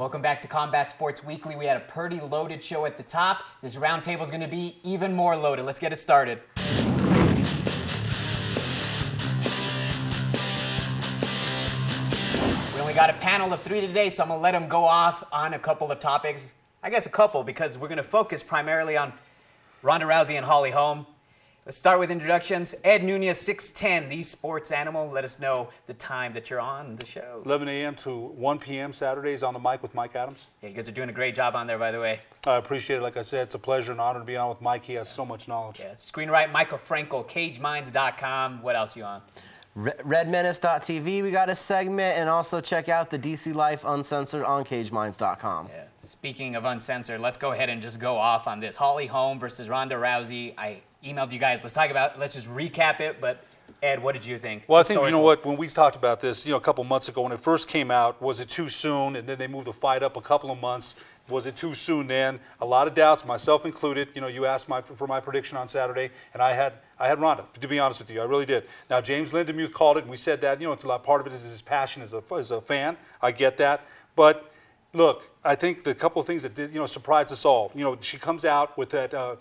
Welcome back to Combat Sports Weekly. We had a pretty loaded show at the top. This roundtable is going to be even more loaded. Let's get it started. We only got a panel of 3 today, so I'm going to let them go off on a couple of topics. I guess a couple, because we're going to focus primarily on Ronda Rousey and Holm. Let's start with introductions. Ed Nunez, 6'10", the sports animal. Let us know the time that you're on the show. 11 a.m. to 1 p.m. Saturdays on the mic with Mike Adams. Yeah, you guys are doing a great job on there, by the way. I appreciate it. Like I said, it's a pleasure and honor to be on with Mike. He has so much knowledge. Yeah, screenwriter Michael Frankel, CageMinds.com. What else are you on? RedMenace.tv, we got a segment, and also check out the DC Life Uncensored on CageMinds.com. Yeah. Speaking of uncensored, let's go ahead and just go off on this. Holm versus Ronda Rousey. I emailed you guys. Let's just recap it. But Ed, what did you think? Well, I think, you know what, when we talked about this, a couple months ago, when it first came out, was it too soon? And then they moved the fight up a couple of months. Was it too soon then? A lot of doubts, myself included. You asked for my prediction on Saturday, and I had Ronda, to be honest with you. I really did. Now, James Lindemuth called it, and we said that, part of it is his passion as a fan. I get that. But look, I think the couple of things that did, surprised us all. She comes out with that,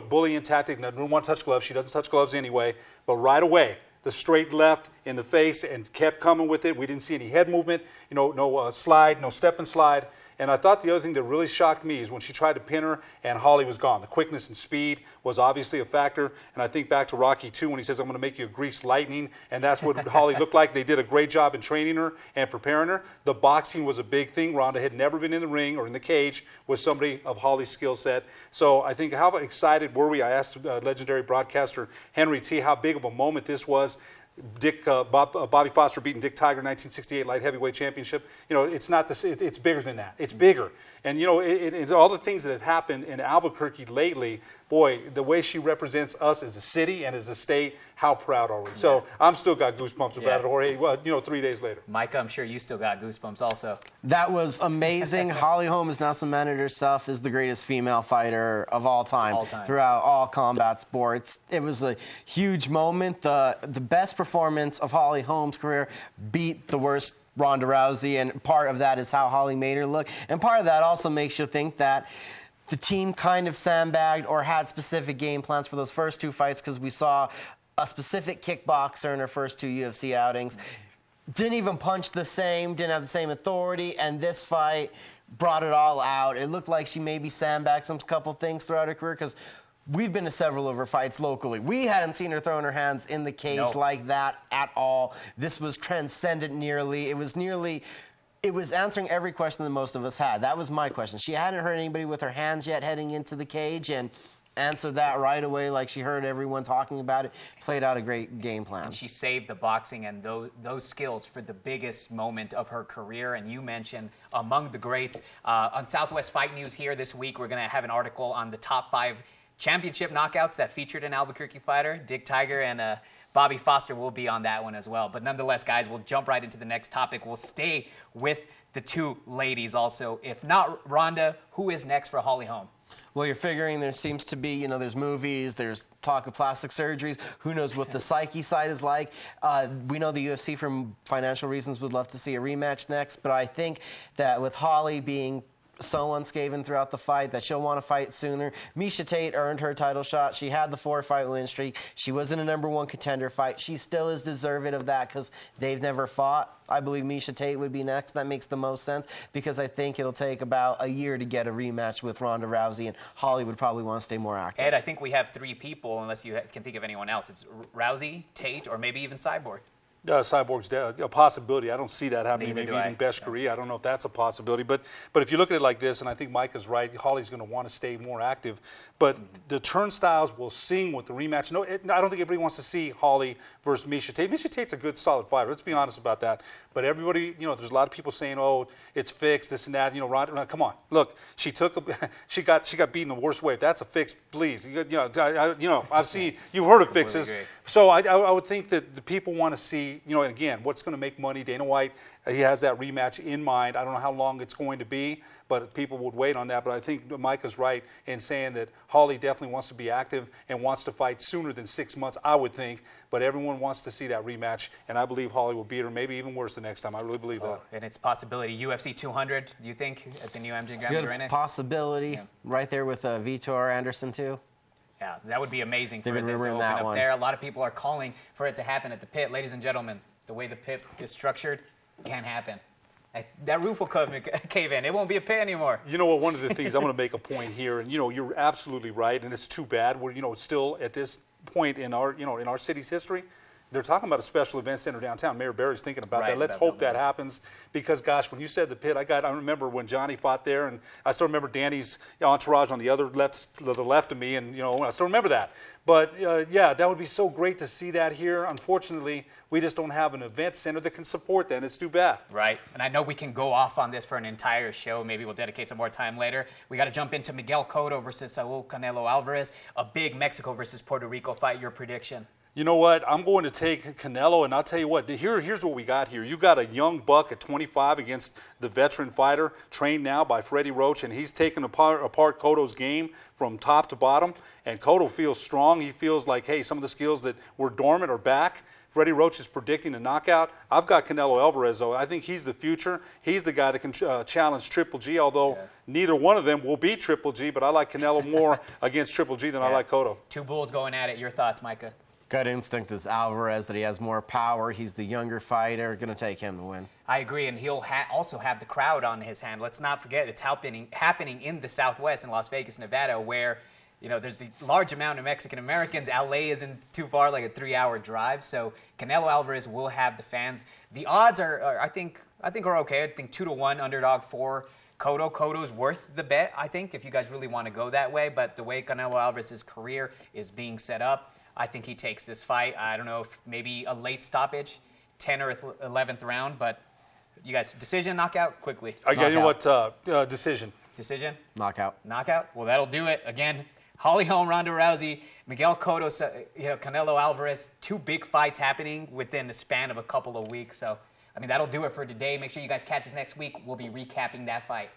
bullying tactic. Doesn't want to touch gloves. She doesn't touch gloves anyway. But right away, the straight left in the face and kept coming with it. We didn't see any head movement. No slide, no step and slide. And I thought the other thing that really shocked me is when she tried to pin her and Holly was gone. The quickness and speed was obviously a factor. And I think back to Rocky 2 when he says, I'm going to make you a greased lightning. And that's what Holly looked like. They did a great job in training her and preparing her. The boxing was a big thing. Ronda had never been in the ring or in the cage with somebody of Holly's skill set. So I think how excited were we? I asked legendary broadcaster Henry T. how big of a moment this was. Bobby Foster beating Dick Tiger 1968 light heavyweight championship. It's not this. It's bigger than that. It's bigger. And all the things that have happened in Albuquerque lately. Boy, the way she represents us as a city and as a state, how proud are we? Yeah. So I'm still got goosebumps about it. Or 3 days later. Micah, I'm sure you still got goosebumps also. That was amazing. Holly Holm has now cemented herself as the greatest female fighter of all time. Throughout all combat sports. It was a huge moment. The best performance of Holly Holm's career beat the worst Ronda Rousey, and part of that is how Holly made her look. And part of that also makes you think that the team kind of sandbagged or had specific game plans for those first two fights, because we saw a specific kickboxer in her first two UFC outings. Didn't even punch the same, didn't have the same authority, and this fight brought it all out. It looked like she maybe sandbagged some couple things throughout her career, because we've been to several of her fights locally. We hadn't seen her throwing her hands in the cage like that at all. This was transcendent nearly. It was answering every question that most of us had. That was my question. She hadn't hurt anybody with her hands yet heading into the cage, and answered that right away like she heard everyone talking about it. Played out a great game plan. And she saved the boxing and those skills for the biggest moment of her career. And you mentioned among the greats. On Southwest Fight News here this week, we're going to have an article on the top 5 championship knockouts that featured an Albuquerque fighter. Dick Tiger and Bobby Foster will be on that one as well. But nonetheless, guys, we'll jump right into the next topic. We'll stay with the two ladies also. If not Ronda, who is next for Holly Holm? Well, you're figuring there seems to be, there's movies, there's talk of plastic surgeries. Who knows what the psyche side is like. We know the UFC, from financial reasons, would love to see a rematch next. But I think that with Holly being so unscathed throughout the fight that she'll want to fight sooner. Miesha Tate earned her title shot. She had the 4-fight win streak. She was in a #1 contender fight. She still is deserving of that because they've never fought. I believe Miesha Tate would be next. That makes the most sense because I think it'll take about a year to get a rematch with Ronda Rousey, and Holly would probably want to stay more active. Ed, I think we have 3 people, unless you can think of anyone else. It's Rousey, Tate, or maybe even Cyborg. Cyborg's a possibility. I don't see that happening. Maybe even Beshkari. I don't know if that's a possibility. But if you look at it like this, and I think Mike is right, Holly's going to want to stay more active. But the turnstiles will sing with the rematch. No, I don't think everybody wants to see Holly versus Miesha Tate. Miesha Tate's a good, solid fighter. Let's be honest about that. But everybody, there's a lot of people saying, "Oh, it's fixed, this and that." Ronda, come on, look, she got beaten the worst way. If that's a fix, please. I've seen, you've heard of fixes. So I would think that the people want to see see, you know, again, what's going to make money. Dana White, he has that rematch in mind. I don't know how long it's going to be, but people would wait on that. But I think Micah's right in saying that Holly definitely wants to be active and wants to fight sooner than 6 months, I would think. But everyone wants to see that rematch, and I believe Holly will beat her, maybe even worse the next time. I really believe that. And it's a possibility. UFC 200, do you think, at the new MGM It's a good Arena? possibility. Yeah. Right there with Vitor Anderson, too. Yeah, that would be amazing for They've it been to rumoring open that up one. there. A lot of people are calling for it to happen at the pit. Ladies and gentlemen, the way the pit is structured, it can't happen. That roof will cave in. It won't be a pit anymore. You know what? One of the things I'm going to make a point here, and you know, you're absolutely right, and it's too bad. We're, you know, still at this point in our, you know, in our city's history, they're talking about a special event center downtown. Mayor Barry's thinking about that. Let's hope that happens, because gosh, when you said the pit, I remember when Johnny fought there, and I still remember Danny's entourage on the other the left of me, and you know, I still remember that. But yeah, that would be so great to see that here. Unfortunately, we just don't have an event center that can support that, and it's too bad. Right, and I know we can go off on this for an entire show. Maybe we'll dedicate some more time later. We got to jump into Miguel Cotto versus Saul Canelo Alvarez, a big Mexico versus Puerto Rico fight. Your prediction? You know what? I'm going to take Canelo, and I'll tell you what. Here's what we got here. You got a young buck at 25 against the veteran fighter, trained now by Freddie Roach, and he's taken apart Cotto's game from top to bottom. And Cotto feels strong. He feels like, hey, some of the skills that were dormant are back. Freddie Roach is predicting a knockout. I've got Canelo Alvarez, though. I think he's the future. He's the guy that can challenge Triple G, although neither one of them will beat Triple G, but I like Canelo more against Triple G than I like Cotto. Two bulls going at it. Your thoughts, Micah? Gut instinct is Alvarez, that he has more power. He's the younger fighter. Going to take him to win. I agree, and he'll also have the crowd on his hand. Let's not forget it's happening in the Southwest in Las Vegas, Nevada, where there's a large amount of Mexican Americans. LA isn't too far, like a 3-hour drive. So Canelo Alvarez will have the fans. The odds are I think are okay. I think 2-1 underdog for Cotto. Cotto's worth the bet, I think, if you guys really want to go that way. But the way Canelo Alvarez's career is being set up, I think he takes this fight. I don't know if maybe a late stoppage, 10th or 11th round, but you guys, decision, knockout, quickly. You know what? Decision. Decision? Knockout. Knockout? Well, that'll do it. Again, Holly Holm, Ronda Rousey, Miguel Cotto, Canelo Alvarez, 2 big fights happening within the span of a couple of weeks. So, I mean, that'll do it for today. Make sure you guys catch us next week. We'll be recapping that fight.